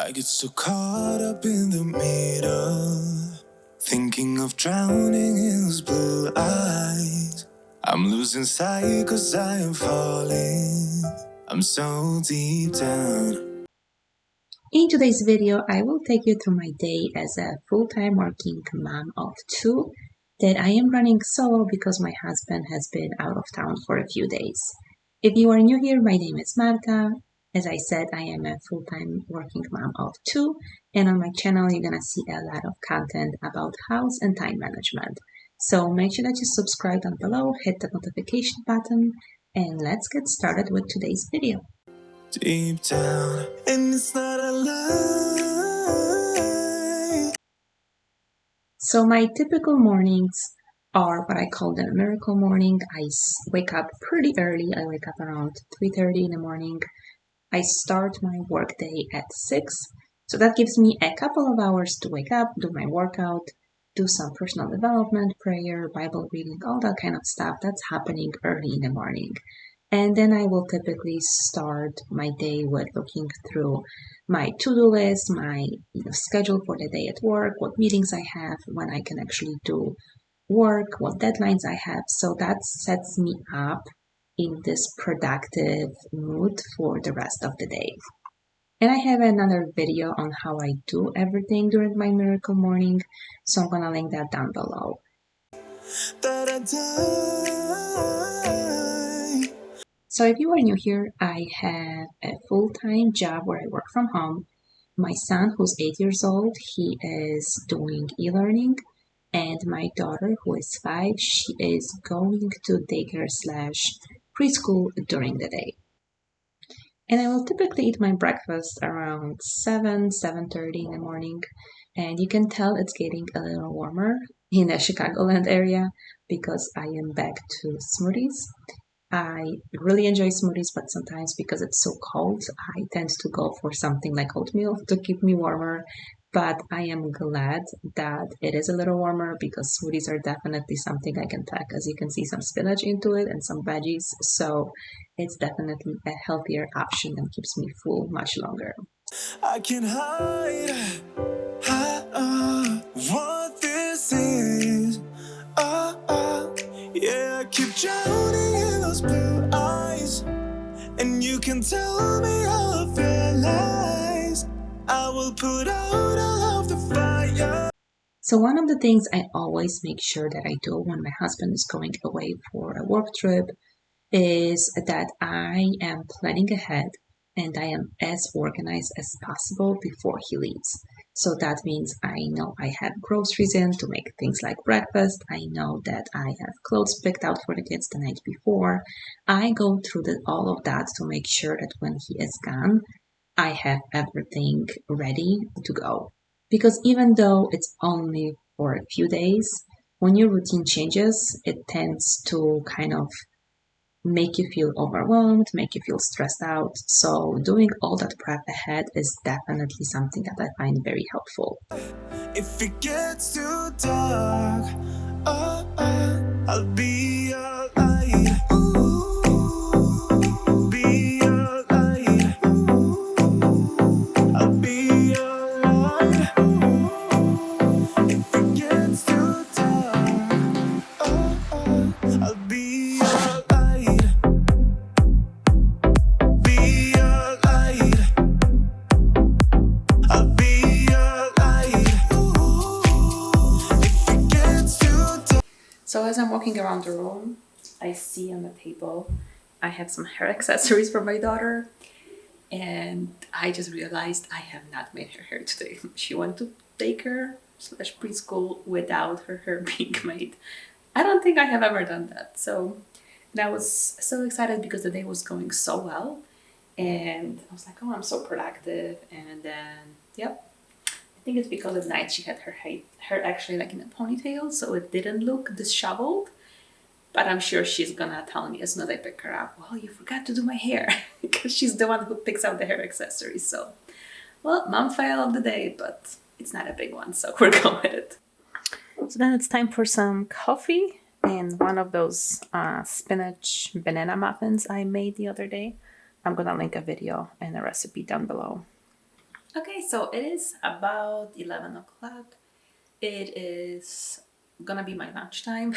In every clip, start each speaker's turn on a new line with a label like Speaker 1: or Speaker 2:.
Speaker 1: I get so caught up in the middle, thinking of drowning in those blue eyes. I'm losing sight 'cause I am falling. I'm so deep down.
Speaker 2: In today's video, I will take you through my day as a full-time working mom of two that I am running solo because my husband has been out of town for a few days. If you are new here, my name is Marta. As I said, I am a full-time working mom of two, and on my channel, you're gonna see a lot of content about house and time management. So make sure that you subscribe down below, hit the notification button, and let's get started with today's video.
Speaker 1: Deep down, and it's not a lie.
Speaker 2: So my typical mornings are what I call the miracle morning. I wake up pretty early. I wake up around 3:30 in the morning. I start my work day at 6. So that gives me a couple of hours to wake up, do my workout, do some personal development, prayer, Bible reading, all that kind of stuff that's happening early in the morning. And then I will typically start my day with looking through my to-do list, my schedule for the day at work, what meetings I have, when I can actually do work, what deadlines I have. So that sets me up in this productive mood for the rest of the day. And I have another video on how I do everything during my miracle morning, so I'm gonna link that down below. So if you are new here, I have a full-time job where I work from home. My son, who's 8 years old, he is doing e-learning. And my daughter, who is 5, she is going to daycare / preschool during the day. And I will typically eat my breakfast around 7:30 in the morning. And you can tell it's getting a little warmer in the Chicagoland area because I am back to smoothies. I really enjoy smoothies, but sometimes because it's so cold, I tend to go for something like oatmeal to keep me warmer. But I am glad that it is a little warmer because smoothies are definitely something I can pack. As you can see, some spinach into it and some veggies. So it's definitely a healthier option and keeps me full much longer.
Speaker 1: I can hide what this is. Yeah, I keep drowning in those blue eyes, and you can tell me all of your lies. I will put out all of the fire.
Speaker 2: So one of the things I always make sure that I do when my husband is going away for a work trip is that I am planning ahead and I am as organized as possible before he leaves. So that means I know I have groceries in to make things like breakfast. I know that I have clothes picked out for the kids the night before. I go through all of that to make sure that when he is gone, I have everything ready to go. Because even though it's only for a few days, when your routine changes, it tends to kind of make you feel overwhelmed, make you feel stressed out. So doing all that prep ahead is definitely something that I find very helpful.
Speaker 1: If it gets too dark, I'll be your light. Be your light. I'll be your light. If it gets too dark, I'll be your light. Be your light. I'll be your light. If it gets too dark.
Speaker 2: So as I'm walking around the room, I see on the table I have some hair accessories for my daughter, and I just realized I have not made her hair today. She went to daycare / preschool without her hair being made. I don't think I have ever done that. So, and I was so excited because the day was going so well, and I was like, oh, I'm so productive. And then, yep, I think it's because at night she had her hair actually like in a ponytail, so it didn't look disheveled. But I'm sure she's gonna tell me as soon as I pick her up, well, you forgot to do my hair, because she's the one who picks out the hair accessories. So, well, mom fail of the day, but it's not a big one, so we're going with it. So then it's time for some coffee and one of those spinach banana muffins I made the other day. I'm gonna link a video and a recipe down below.
Speaker 3: Okay, so it is about 11 o'clock. It is gonna be my lunchtime.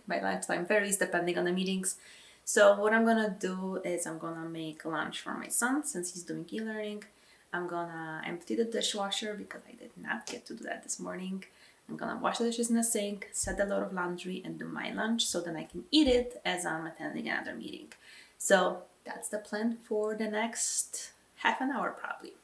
Speaker 3: My lunchtime varies depending on the meetings. So, what I'm gonna do is I'm gonna make lunch for my son since he's doing e learning. I'm gonna empty the dishwasher because I did not get to do that this morning. I'm gonna wash the dishes in the sink, set a load of laundry, and do my lunch so then I can eat it as I'm attending another meeting. So, that's the plan for the next half an hour, probably.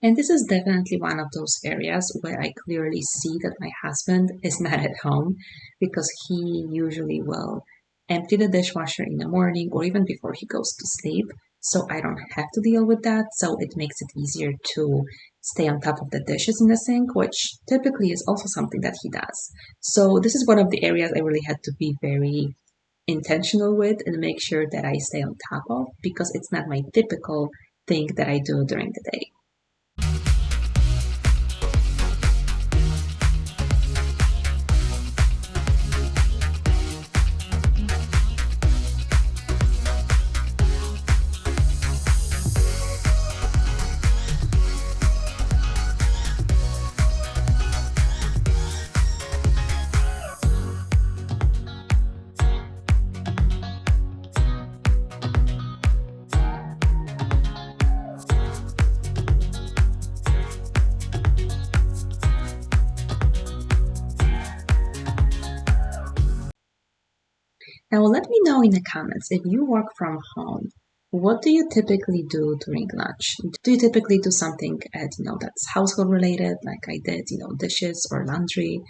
Speaker 2: And this is definitely one of those areas where I clearly see that my husband is not at home because he usually will empty the dishwasher in the morning or even before he goes to sleep. So I don't have to deal with that. So it makes it easier to stay on top of the dishes in the sink, which typically is also something that he does. So this is one of the areas I really had to be very intentional with and make sure that I stay on top of because it's not my typical thing that I do during the day. Now, let me know in the comments if you work from home. What do you typically do during lunch? Do you typically do something that's household related, like I did, dishes or laundry,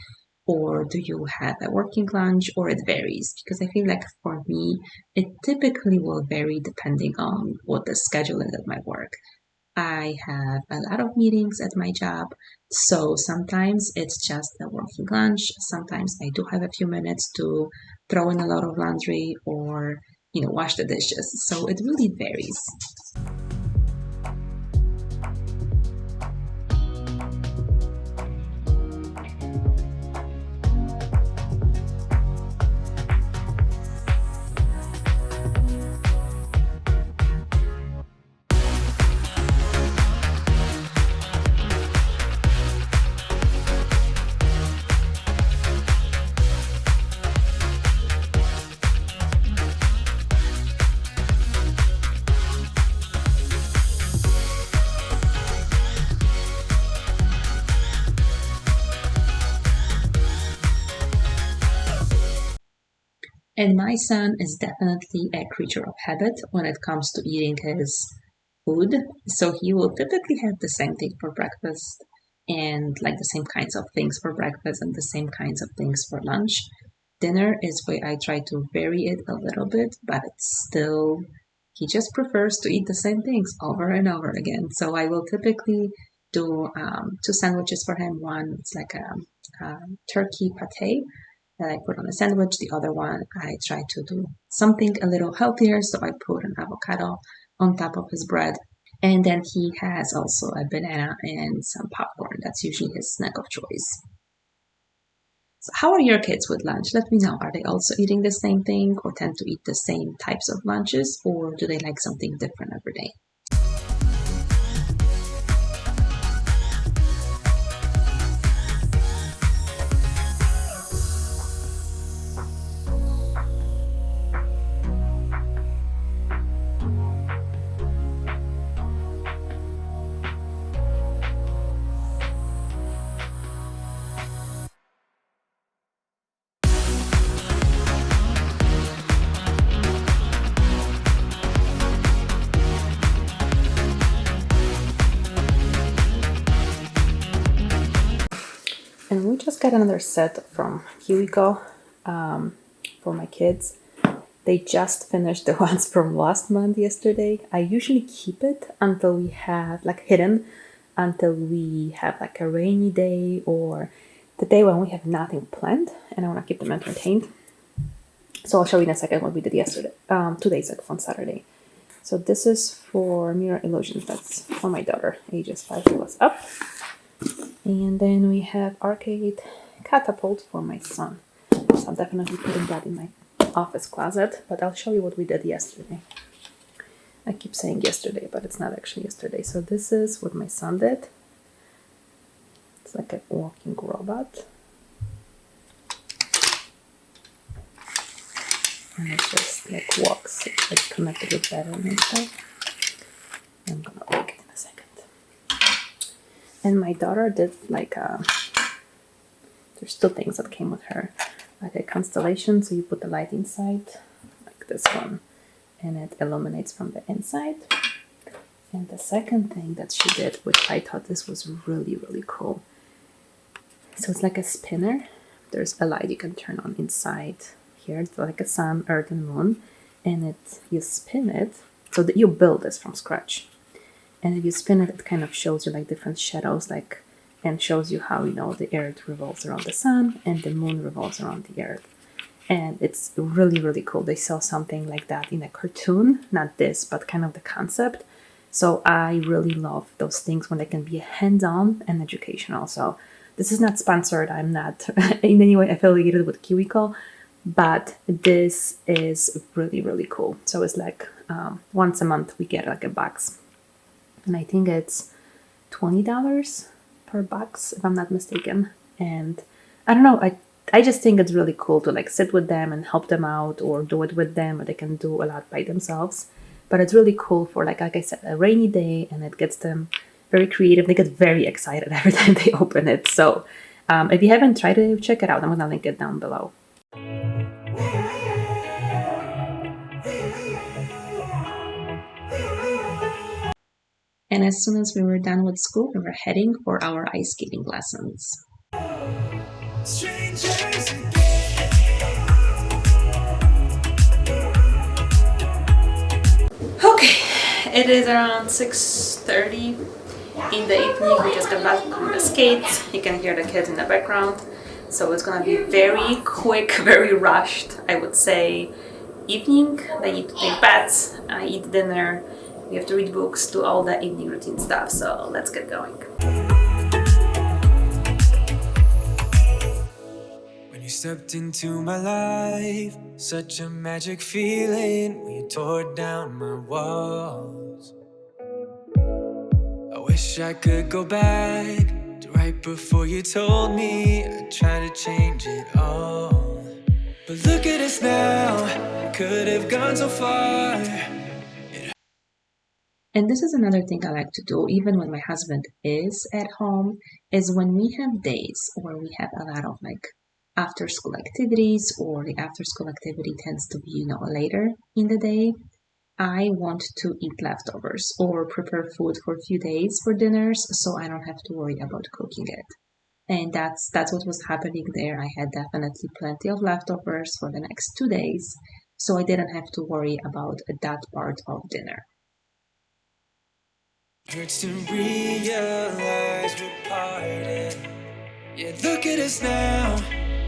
Speaker 2: or do you have a working lunch, or it varies? Because I feel like for me, it typically will vary depending on what the schedule is at my work. I have a lot of meetings at my job, so sometimes it's just a working lunch. Sometimes I do have a few minutes to throw in a lot of laundry or, wash the dishes. So it really varies. And my son is definitely a creature of habit when it comes to eating his food. So he will typically have the same thing for breakfast and like the same kinds of things for breakfast and the same kinds of things for lunch. Dinner is where I try to vary it a little bit, but it's still, he just prefers to eat the same things over and over again. So I will typically do two sandwiches for him. One, it's like a turkey pate that I put on a sandwich. The other one, I try to do something a little healthier, so I put an avocado on top of his bread. And then he has also a banana and some popcorn. That's usually his snack of choice. So how are your kids with lunch? Let me know. Are they also eating the same thing or tend to eat the same types of lunches, or do they like something different every day?
Speaker 3: got another set from KiwiCo for my kids. They just finished the ones from last month yesterday. I usually keep it until we have, like, hidden, until we have like a rainy day or the day when we have nothing planned and I want to keep them entertained. So I'll show you in a second what we did yesterday, 2 days ago on Saturday. So this is for Mirror Illusions. That's for my daughter, ages 5 plus up. And then we have Arcade Catapult for my son. So I'm definitely putting that in my office closet, but I'll show you what we did yesterday. I keep saying yesterday, but it's not actually yesterday. So this is what my son did. It's like a walking robot. And it just like walks. It's like connected with battery and stuff. I'm gonna break it in a second. And my daughter did like there's 2 things that came with her. Like a constellation, so you put the light inside, like this one, and it illuminates from the inside. And the second thing that she did, which I thought this was really, really cool. So it's like a spinner. There's a light you can turn on inside here. It's like a sun, earth, and moon. And you spin it, so that you build this from scratch. And if you spin it, it kind of shows you like different shadows, like, and shows you how, the earth revolves around the sun and the moon revolves around the earth. And it's really, really cool. They saw something like that in a cartoon, not this, but kind of the concept. So I really love those things when they can be hands-on and educational. So this is not sponsored. I'm not in any way affiliated with KiwiCo, but this is really, really cool. So it's like once a month we get like a box. And I think it's $20 per box, if I'm not mistaken. And I don't know, I just think it's really cool to like sit with them and help them out or do it with them, or they can do a lot by themselves. But it's really cool for like I said, a rainy day, and it gets them very creative. They get very excited every time they open it. So if you haven't tried it, check it out. I'm gonna link it down below.
Speaker 2: And as soon as we were done with school, we were heading for our ice skating lessons.
Speaker 3: Okay, it is around 6:30 in the evening. We just got back from the skates. You can hear the kids in the background. So it's gonna be very quick, very rushed, I would say, evening. They need to take baths, eat dinner. We have to read books, do all the evening routine stuff. So let's get going.
Speaker 1: When you stepped into my life, such a magic feeling when you tore down my walls. I wish I could go back to right before you told me I'd try to change it all. But look at us now, could have gone so far.
Speaker 2: And this is another thing I like to do, even when my husband is at home, is when we have days where we have a lot of like after school activities, or the after school activity tends to be, later in the day, I want to eat leftovers or prepare food for a few days for dinners, so I don't have to worry about cooking it. And that's what was happening there. I had definitely plenty of leftovers for the next 2 days, so I didn't have to worry about that part of dinner.
Speaker 1: Hurts to realize we're parted. Yeah, look at us now,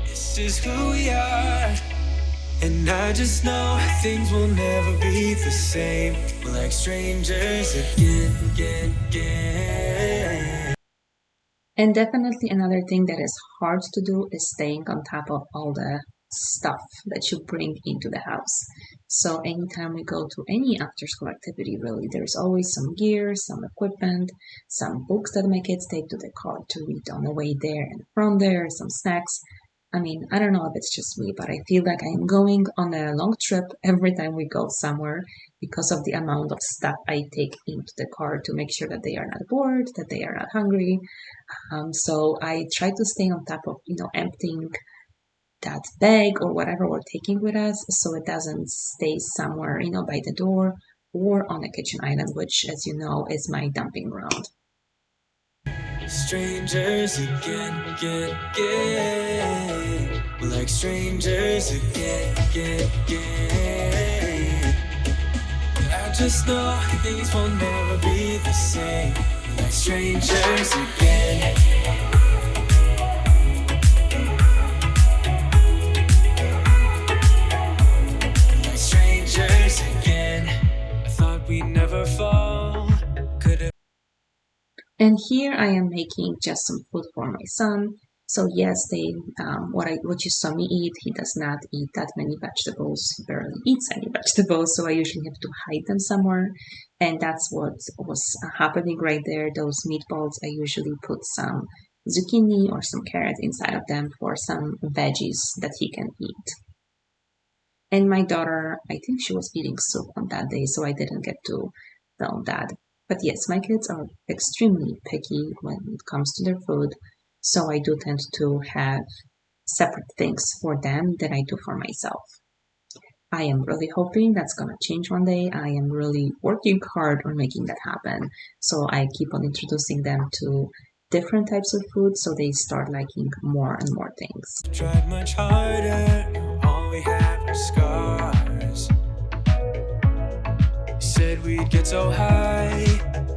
Speaker 1: this is who we are. And I just know things will never be the same. We're like strangers again.
Speaker 2: And definitely another thing that is hard to do is staying on top of all the stuff that you bring into the house. So anytime we go to any after school activity, really, there's always some gear, some equipment, some books that my kids take to the car to read on the way there and from there, some snacks. I mean, I don't know if it's just me, but I feel like I'm going on a long trip every time we go somewhere because of the amount of stuff I take into the car to make sure that they are not bored, that they are not hungry. So I try to stay on top of, emptying that bag or whatever we're taking with us, so it doesn't stay somewhere, by the door or on a kitchen island, which, as you know, is my dumping ground.
Speaker 1: Strangers again, again, again. We're like strangers again, again, again. I just know things will never be the same. We're like strangers again. We're like strangers again. I thought we'd never fall. Could've.
Speaker 2: And here I am making just some food for my son. So yes, what you saw me eat, he does not eat that many vegetables. He barely eats any vegetables, so I usually have to hide them somewhere. And that's what was happening right there. Those meatballs, I usually put some zucchini or some carrot inside of them for some veggies that he can eat. And my daughter, I think she was eating soup on that day, so I didn't get to film that. But yes, my kids are extremely picky when it comes to their food, so I do tend to have separate things for them than I do for myself. I am really hoping that's going to change one day. I am really working hard on making that happen. So I keep on introducing them to different types of food so they start liking more and more things.
Speaker 1: Tried much harder, all we have are scars. You said we'd get so high,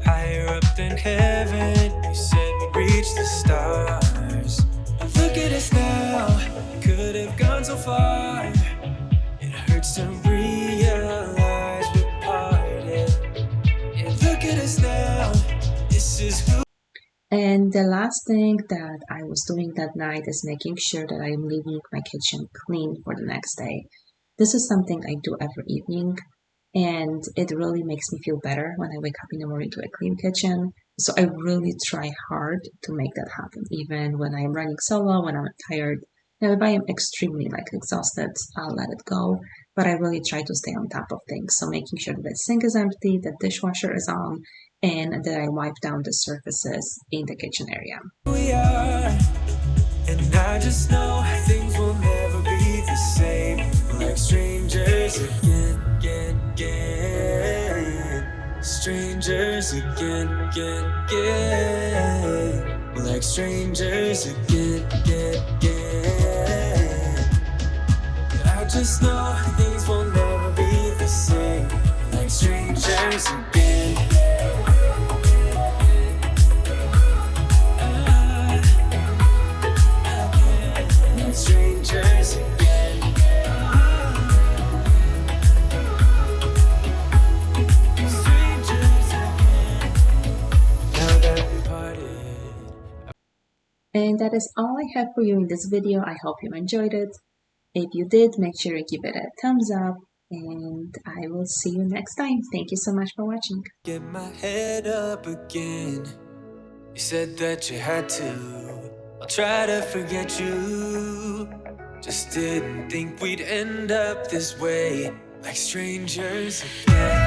Speaker 1: higher up than heaven. You said we'd reach the stars. But look at us now, could have gone so far. It hurts to realize we're parted. And look at us now, this is who.
Speaker 2: And the last thing that I was doing that night is making sure that I'm leaving my kitchen clean for the next day. This is something I do every evening, and it really makes me feel better when I wake up in the morning to a clean kitchen. So I really try hard to make that happen, even when I am running solo, when I'm tired. Now, if I am extremely exhausted, I'll let it go, but I really try to stay on top of things. So making sure that the sink is empty, the dishwasher is on, and that I wipe down the surfaces in the kitchen area.
Speaker 1: We are, and I just know things will never be the same. We're like strangers again, again, again. Strangers again, again, again. We're like strangers again, again, again. I just know things will never be the same. We're like strangers again. Strangers again. Strangers again. Now that we parted.
Speaker 2: And that is all I have for you in this video. I hope you enjoyed it. If you did, make sure you give it a thumbs up, and I will see you next time. Thank you so much for watching.
Speaker 1: Get my head up again. You said that you had to. I'll try to forget you. Just didn't think we'd end up this way, like strangers again.